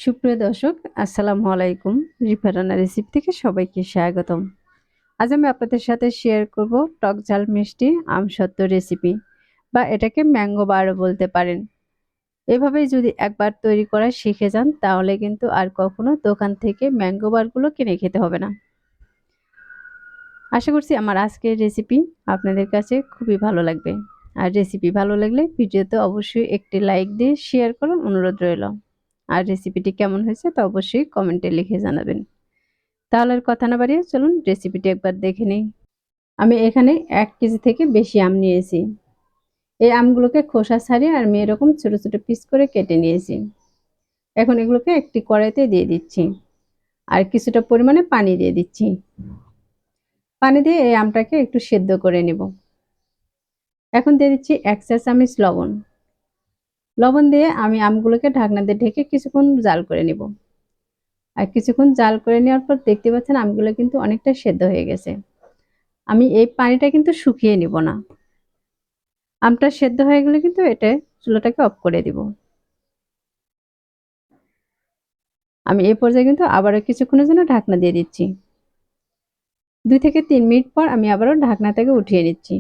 সুপ্রিয় দর্শক, আসসালামু আলাইকুম। রিফা রান্না রেসিপি থেকে সবাইকে স্বাগতম। আজ আমি আপনাদের সাথে শেয়ার করব টক ঝাল মিষ্টি আমসত্ত্ব রেসিপি, বা এটাকে ম্যাঙ্গো বারও বলতে পারেন। এভাবেই যদি একবার তৈরি করা শিখে যান তাহলে কিন্তু আর কখনো দোকান থেকে ম্যাঙ্গো বারগুলো কিনে খেতে হবে না। আশা করছি আমার আজকের রেসিপি আপনাদের কাছে খুবই ভালো লাগবে। আর রেসিপি ভালো লাগলে ভিডিওতে অবশ্যই একটি লাইক দিয়ে শেয়ার করার অনুরোধ রইল। আর রেসিপিটি কেমন হয়েছে তা অবশ্যই কমেন্টে লিখে জানাবেন। তাহলে আর কথা না বাড়িয়ে চলুন রেসিপিটি একবার দেখে নিই। আমি এখানে ১ কেজি থেকে বেশি আম নিয়েছি। এই আমগুলোকে খোসা ছাড়িয়ে আমি এরকম ছোট ছোট পিস করে কেটে নিয়েছি। এখন এগুলোকে একটি কড়াইতে দিয়ে দিচ্ছি আর কিছুটা পরিমাণে পানি দিয়ে দিচ্ছি। পানি দিয়ে এই আমটাকে একটু সেদ্ধ করে নেব। এখন দিয়ে দিচ্ছি ১ চা চামচ লবণ। লবণ দিয়ে আমি আমগুলোকে ঢাকনা দিয়ে ঢেকে কিছুক্ষণ জাল করে নেব। আর কিছুক্ষণ জাল করে নেওয়ার পর দেখতে পাচ্ছেন আমগুলো কিন্তু অনেকটা সেদ্ধ হয়ে গেছে। আমি এই পানিটা কিন্তু শুকিয়ে নিব না। আমটা সেদ্ধ হয়ে গেলে কিন্তু এটা চুলাটাকে অফ করে দিব। আমি এই পর্যায়ে কিন্তু আবারও কিছুক্ষণের জন্য ঢাকনা দিয়ে দিচ্ছি। ২ থেকে ৩ মিনিট পর আমি আবারও ঢাকনা থেকে উঠিয়ে নিচ্ছি।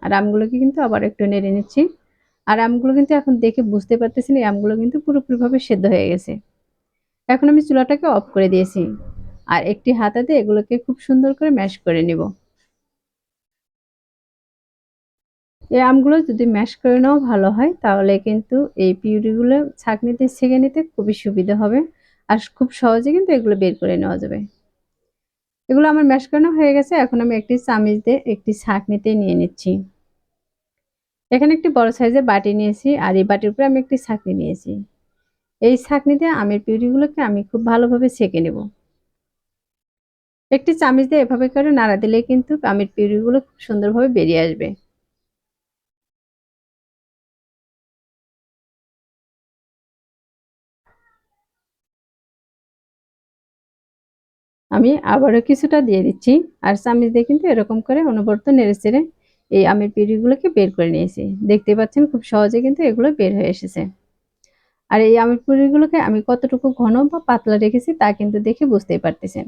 আর আমগুলোকে কিন্তু আবার একটু নেড়ে নিচ্ছি। আর আমগুলো কিন্তু এখন দেখে বুঝতে পারতেছেন এই আমগুলো কিন্তু পুরোপুরিভাবে সেদ্ধ হয়ে গেছে। এখন আমি চুলাটাকে অফ করে দিয়েছি। আর একটি হাতাতে এগুলোকে খুব সুন্দর করে ম্যাশ করে নিব। এই আমগুলো যদি ম্যাশ করে নেওয়া ভালো হয় তাহলে কিন্তু এই পিউরিগুলো ছাঁকনিতে ছেঁকে নিতে খুবই সুবিধা হবে। আর খুব সহজে কিন্তু এগুলো বের করে নেওয়া যাবে। এগুলো আমার ম্যাশ করানো হয়ে গেছে। এখন আমি একটি চামিচ দিয়ে একটি ছাঁকনিতে নিয়ে নিচ্ছি। এখানে একটি বড় সাইজের বাটি নিয়েছি আর এই বাটির উপরে আমি একটি ছাঁকনি নিয়েছি। এই ছাঁকনিতে আমের পিউরিগুলোকে আমি খুব ভালোভাবে ছেঁকে নেব। একটি চামিচ দিয়ে এভাবে করে নাড়া দিলেই কিন্তু আমের পিউরিগুলো খুব সুন্দরভাবে বেরিয়ে আসবে। আমি আবারও কিছুটা দিয়ে দিচ্ছি আর চামিচ দিয়ে কিন্তু এরকম করে অনবরত নেড়েচেড়ে এই আমের পিউরিগুলোকে বের করে নিয়েছি। দেখতে পাচ্ছেন খুব সহজে কিন্তু এগুলো বের হয়ে এসেছে। আর এই আমের পিউরিগুলোকে আমি কতটুকু ঘন বা পাতলা রেখেছি তা কিন্তু দেখে বুঝতেই পারতেছেন।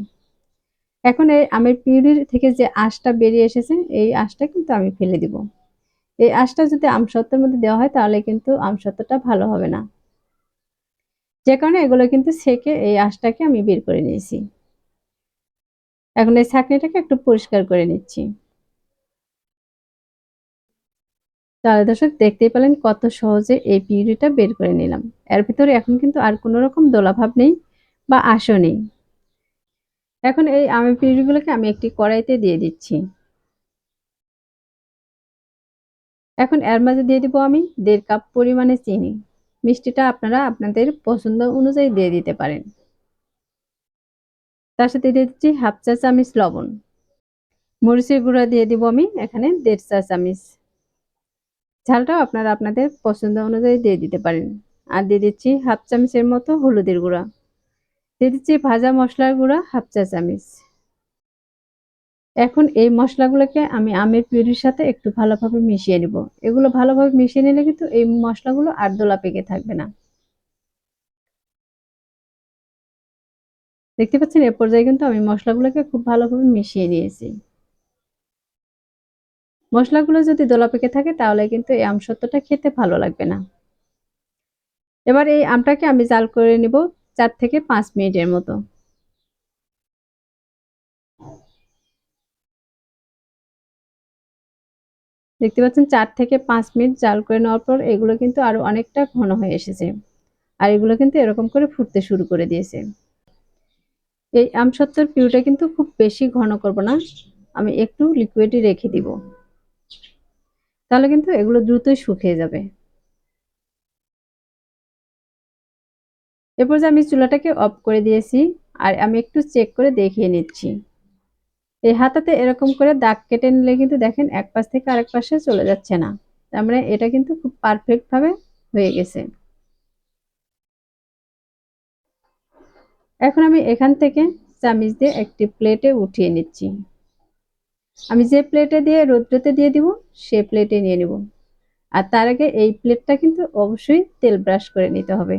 এখন এই আমের পিউরির থেকে যে আঁশটা বেরিয়ে এসেছে এই আঁশটা কিন্তু আমি ফেলে দিব। এই আঁশটা যদি আমসত্ত্বের মধ্যে দেওয়া হয় তাহলে কিন্তু আমসত্ত্বটা ভালো হবে না। যে কারণে এগুলো কিন্তু ছেঁকে এই আঁশটাকে আমি বের করে নিয়েছি। এখন এই ছাঁকনিটাকে একটু পরিষ্কার করে নিচ্ছি। তাহলে দর্শক দেখতেই পেলেন কত সহজে এই পিউরিটা বের করে নিলাম। এর ভিতরে এখন কিন্তু আর কোনো রকম দোলাভাব নেই বা আঁশও নেই। এখন এই আমের পিউরিগুলোকে আমি একটি কড়াইতে দিয়ে দিচ্ছি। এখন এর মাঝে দিয়ে দিব আমি ১.৫ কাপ পরিমাণে চিনি। মিষ্টিটা আপনারা আপনাদের পছন্দ অনুযায়ী দিয়ে দিতে পারেন। তার সাথে দিয়ে দিচ্ছি ১/২ চা চামচ লবণ। মরিচের গুঁড়া দিয়ে দিব আমি এখানে ১.৫ চা চামচ। ঝালটাও আপনারা আপনাদের পছন্দ অনুযায়ী দিয়ে দিতে পারেন। আর দিয়ে দিচ্ছি ১/২ চামচের মতো হলুদের গুঁড়া। দিয়ে দিচ্ছি ভাজা মশলার গুঁড়া ১/২ চা চামচ। এখন এই মশলাগুলোকে আমি আমের পিউরির সাথে একটু ভালোভাবে মিশিয়ে নিব। এগুলো ভালোভাবে মিশিয়ে নিলে কিন্তু এই মশলাগুলো আর দোলা পেকে থাকবে না। দেখতে পাচ্ছেন এ পর্যায়ে কিন্তু আমি মশলাগুলোকে খুব ভালোভাবে মিশিয়ে নিয়েছি। মশলাগুলো যদি দোলা পেকে থাকে তাহলে কিন্তু এই আমসত্ত্বটা খেতে ভালো লাগবে না। এবার এই আমটাকে আমি জাল করে নিব ৪ থেকে ৫ মিনিটের মতো। দেখতে পাচ্ছেন ৪ থেকে ৫ মিনিট জাল করে নেওয়ার পর এগুলো কিন্তু আরো অনেকটা ঘন হয়ে এসেছে। আর এগুলো কিন্তু এরকম করে ফুটতে শুরু করে দিয়েছে। এই আমসত্ত্বর পিউরিটা কিন্তু খুব বেশি ঘন করব না। আমি একটু লিকুইডই রেখে দিব। তাহলে কিন্তু এগুলো দ্রুতই শুকিয়ে যাবে। এরপর যে আমি চুলাটাকে অফ করে দিয়েছি আর আমি একটু চেক করে দেখিয়ে নিচ্ছি। এই হাতাতে এরকম করে দাগ কেটে নিলে কিন্তু দেখেন এক পাশ থেকে আরেক পাশে চলে যাচ্ছে না। তার মানে এটা কিন্তু খুব পারফেক্ট ভাবে হয়ে গেছে। এখন আমি এখান থেকে চামিচ দিয়ে একটি প্লেটে উঠিয়ে নিচ্ছি। আমি যে প্লেটে দিয়ে রৌদ্রতে দিয়ে দিব সেই প্লেটে নিয়ে নিব। আর তার আগে এই প্লেটটা কিন্তু অবশ্যই তেল ব্রাশ করে নিতে হবে।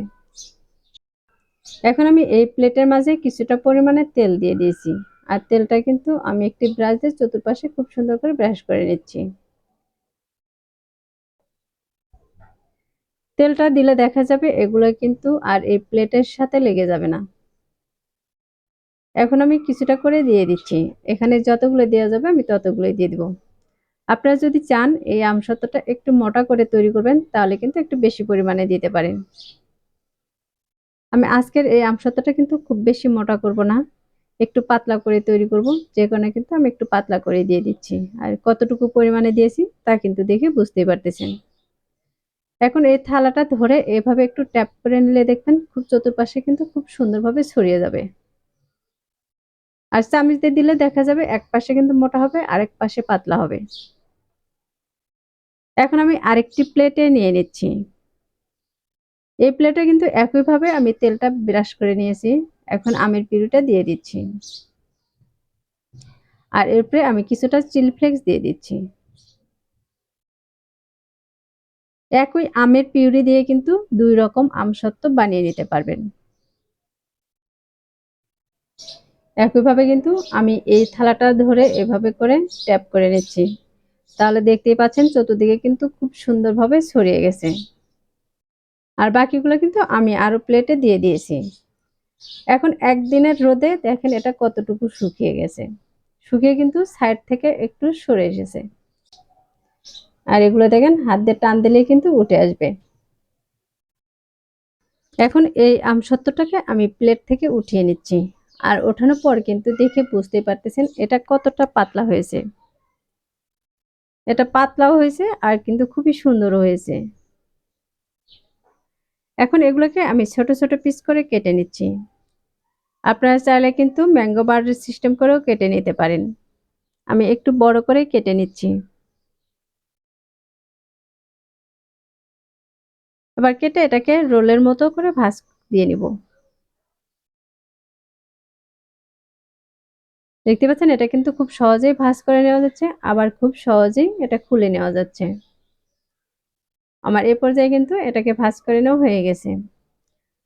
এখন আমি এই প্লেটের মাঝে কিছুটা পরিমাণে তেল দিয়ে দিয়েছি। আর তেলটা কিন্তু আমি একটি ব্রাশ দিয়ে চতুর্পাশে খুব সুন্দর করে ব্রাশ করে নিচ্ছি। তেলটা দিলে দেখা যাবে এগুলো কিন্তু আর এই প্লেটের সাথে লেগে যাবে না। এখন আমি কিছুটা করে দিয়ে দিচ্ছি। এখানে যতগুলো দেওয়া যাবে আমি ততগুলোই দিয়ে দিব। আপনারা যদি চান এই আমসত্ত্বটা একটু মোটা করে তৈরি করবেন তাহলে কিন্তু একটু বেশি পরিমাণে দিতে পারেন। আমি আজকের এই আমসত্ত্বটা কিন্তু খুব বেশি মোটা করব না। একটু পাতলা করে তৈরি করব। যে কারণে কিন্তু আমি একটু পাতলা করে দিয়ে দিচ্ছি। আর কতটুকু পরিমাণে দিয়েছি তা কিন্তু দেখে বুঝতেই পারতেছেন। এখন এই থালাটা ধরে এভাবে একটু ট্যাপ করে নিলে দেখবেন খুব চতুর্পাশে কিন্তু খুব সুন্দরভাবে ছড়িয়ে যাবে। আর চামচ দিয়ে দিলে দেখা যাবে এক পাশে কিন্তু মোটা হবে, আরেক পাশে পাতলা হবে। এখন আমি আরেকটি প্লেটে নিয়ে নিচ্ছি। এই প্লেটে কিন্তু একইভাবে আমি তেলটা ব্রাশ করে নিয়েছি। এখন আমের পিউরিটা দিয়ে দিচ্ছি। আর এরপরে আমি কিছুটা চিলি ফ্লেক্স দিয়ে দিচ্ছি। একই আমের পিউরি দিয়ে কিন্তু ২ রকম আমসত্ত্ব বানিয়ে নিতে পারবেন। একইভাবে কিন্তু আমি এই থালাটা ধরে এভাবে করে ট্যাপ করে নিচ্ছি। তাহলে দেখতেই পাচ্ছেন চতুর্দিকে কিন্তু খুব সুন্দরভাবে ছড়িয়ে গেছে। আর বাকিগুলো কিন্তু আমি আরো প্লেটে দিয়ে দিয়েছি। এখন একদিনের রোদে দেখেন এটা কতটুকু শুকিয়ে গেছে। শুকিয়ে কিন্তু সাইড থেকে একটু সরে এসেছে। আর এগুলো দেখেন হাত দিয়ে টান দিলেই কিন্তু উঠে আসবে। এখন এই আমসত্ত্বটাকে আমি প্লেট থেকে উঠিয়ে নিচ্ছি। আর ওঠানোর পর কিন্তু দেখে বুঝতেই পারতেছেন এটা কতটা পাতলা হয়েছে। এটা পাতলাও হয়েছে আর কিন্তু খুবই সুন্দরও হয়েছে। এখন এগুলোকে আমি ছোট ছোট পিস করে কেটে নিচ্ছি। আপনারা চাইলে কিন্তু ম্যাঙ্গো বারের সিস্টেম করেও কেটে নিতে পারেন। আমি একটু বড় করে কেটে নিচ্ছি। এবার কেটে এটাকে রোলের মতো করে ভাঁজ দিয়ে নিব। দেখতে পাচ্ছেন এটা কিন্তু খুব সহজেই ভাঁজ করে নেওয়া যাচ্ছে, আবার খুব সহজেই এটা খুলে নেওয়া যাচ্ছে। আমার এ পর্যায়ে কিন্তু এটাকে ভাঁজ করে নেওয়া হয়ে গেছে।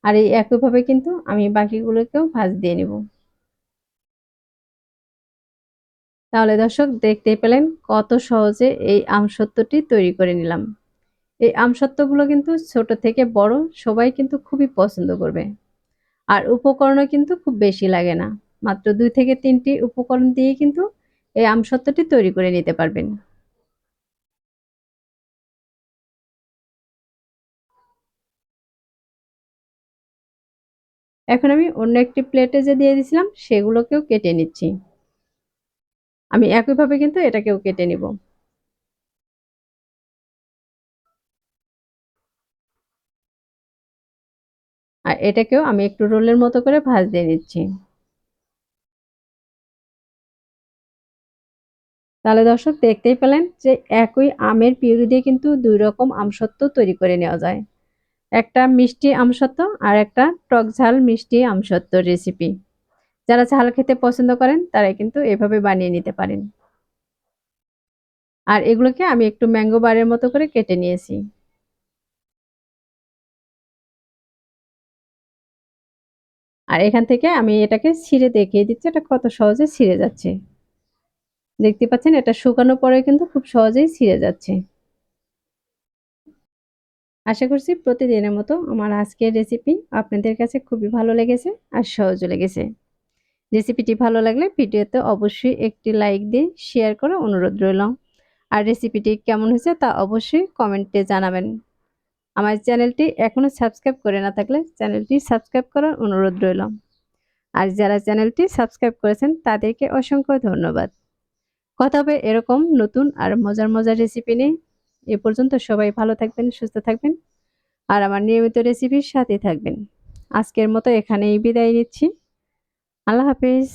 আর এই একইভাবে কিন্তু আমি বাকিগুলোকেও ভাঁজ দিয়ে নিব। তাহলে দর্শক দেখতেই পেলেন কত সহজে এই আমসত্ত্বটি তৈরি করে নিলাম। এই আমসত্ত্বগুলো কিন্তু ছোট থেকে বড় সবাই কিন্তু খুবই পছন্দ করবে। আর উপকরণও কিন্তু খুব বেশি লাগে না। মাত্র ২ থেকে ৩ টি উপকরণ দিয়েই কিন্তু এই আমসত্ত্বটি তৈরি করে নিতে পারবেন। এখন আমি অন্য একটি প্লেটে যে দিয়ে দিয়েছিলাম সেগুলোকেও কেটে নিচ্ছি। আমি একইভাবে কিন্তু এটাকেও কেটে নিব। আর এটাকেও আমি একটু রোলের মতো করে ভাঁজ দিয়ে নিচ্ছি। তাহলে দর্শক দেখতেই পেলেন যে একই আমের পিউরি দিয়ে কিন্তু ২ রকম আমসত্ত্ব তৈরি করে নেওয়া যায়। একটা মিষ্টি আমসত্ত্ব আর একটা টক ঝাল মিষ্টি আমসত্ত্ব রেসিপি। যারা ঝাল খেতে পছন্দ করেন তারা কিন্তু এভাবে বানিয়ে নিতে পারেন। আর এগুলোকে আমি একটু ম্যাঙ্গো বারের মতো করে কেটে নিয়েছি। আর এখান থেকে আমি এটাকে ছিঁড়ে দেখিয়ে দিচ্ছি এটা কত সহজে ছিঁড়ে যাচ্ছে। দেখতে পাচ্ছেন এটা শুকানোর পরে কিন্তু খুব সহজেই ছিঁড়ে যাচ্ছে। আশা করছি প্রতিদিনের মতো আমার আজকের রেসিপি আপনাদের কাছে খুবই ভালো লেগেছে আর সহজও লেগেছে। রেসিপিটি ভালো লাগলে ভিডিওতে অবশ্যই একটি লাইক দিয়ে শেয়ার করার অনুরোধ রইল। আর রেসিপিটি কেমন হয়েছে তা অবশ্যই কমেন্টে জানাবেন। আমার চ্যানেলটি এখনো সাবস্ক্রাইব করে না থাকলে চ্যানেলটি সাবস্ক্রাইব করার অনুরোধ রইল। আর যারা চ্যানেলটি সাবস্ক্রাইব করেছেন তাদেরকে অসংখ্য ধন্যবাদ। কথা হবে এরকম নতুন আর মজার মজার রেসিপি নিয়ে। এ পর্যন্ত সবাই ভালো থাকবেন, সুস্থ থাকবেন আর আমার নিয়মিত রেসিপির সাথে থাকবেন। আজকের মতো এখানেই বিদায় নিচ্ছি। আল্লাহ হাফেজ।